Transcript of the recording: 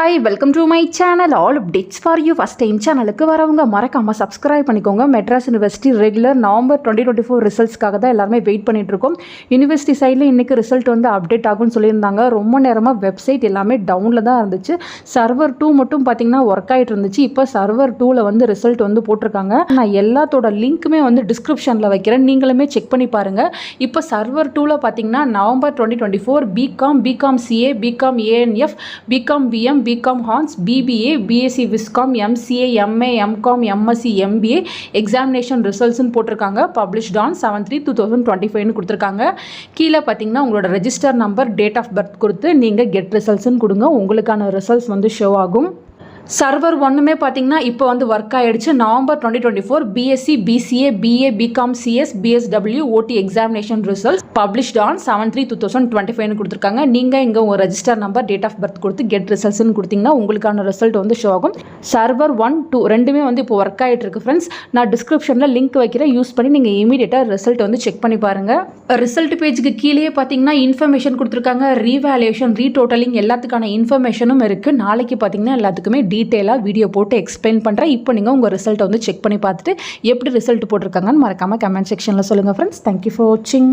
Hi welcome to my channel all updates for you. First time சேனலுக்கு வரவங்க மறக்காமல் subscribe பண்ணிக்கோங்க. மெட்ராஸ் யூனிவர்சிட்டி ரெகுலர் நவம்பர் 2024 ரிசல்ட்ஸ்க்காக தான் எல்லாருமே வெயிட் பண்ணிட்டு இருக்கோம். யூனிவர்சிட்டி சைடில் இன்றைக்கி ரிசல்ட் வந்து அப்டேட் ஆகும்னு சொல்லியிருந்தாங்க. ரொம்ப நேரமாக வெப்சைட் எல்லாமே டவுனில் தான் இருந்துச்சு. சர்வர் 2 மட்டும் பார்த்திங்கன்னா ஒர்க் ஆகிட்டு இருந்துச்சு. இப்போ சர்வர் 2ல் வந்து ரிசல்ட் வந்து போட்டிருக்காங்க. நான் எல்லாத்தோட லிங்க்குமே வந்து டிஸ்கிரிப்ஷனில் வைக்கிறேன், நீங்களுமே செக் பண்ணி பாருங்கள். இப்போ சர்வர் 2ல் பார்த்திங்கன்னா November 2024 BCom CA, BCom ANF, BCom VM, BCom hons, BBA, BSc viscom, MCA, MA, MCom, MSc, MBA examination ரிசல்ட்ஸ்னு போட்டிருக்காங்க. பப்ளிஷ்ட் ஆன் 7/3/2025 கொடுத்துருக்காங்க. கீழே பார்த்தீங்கன்னா உங்களோட register number, date of birth கொடுத்து நீங்கள் கெட் ரிசல்ட்ஸ்னு கொடுங்க. உங்களுக்கான ரிசல்ட்ஸ் வந்து ஷோ ஆகும். சர்வர் 1மே பார்த்தீங்கன்னா இப்போ வந்து ஒர்க் ஆகிடுச்சு. November 2024 BSc, BCA, BA, BCom CS, BSW, OD examination results published on 7/3/2025 கொடுத்துருக்காங்க. நீங்கள் இங்கே உங்கள் register number, date of birth கொடுத்து கெட் ரிசல்ட்ஸ்னு கொடுத்தீங்கன்னா உங்களுக்கான ரிசல்ட் வந்து ஷோ ஆகும். சர்வர் 1, 2 ரெண்டுமே வந்து இப்போ ஒர்க் ஆகிட்டு இருக்கு ஃப்ரெண்ட்ஸ். நான் டிஸ்கிரிப்ஷனில் லிங்க் வைக்கிறேன், யூஸ் பண்ணி நீங்கள் இமீடியட்டாக ரிசல்ட் வந்து செக் பண்ணி பாருங்கள். ரிசல்ட் பேஜுக்கு கீழே பார்த்தீங்கன்னா இன்ஃபர்மேஷன் கொடுத்துருக்காங்க. ரீவேல்யூஷன், ரீடோட்டலிங் எல்லாத்துக்கான இன்ஃபர்மேஷனும் இருக்குது. நாளைக்கு பார்த்தீங்கன்னா எல்லாத்துக்குமே டீட்டெயிலாக வீடியோ போட்டு எக்ஸ்பிளைன் பண்ணுறேன். இப்போ நீங்கள் உங்கள் ரிசல்ட்டை வந்து செக் பண்ணி பார்த்துட்டு எப்படி ரிசல்ட் போட்டிருக்காங்கன்னு மறக்காமல் கமெண்ட் செக்ஷனில் சொல்லுங்கள் ஃப்ரெண்ட்ஸ். தேங்க்யூ ஃபார் வாட்சிங்.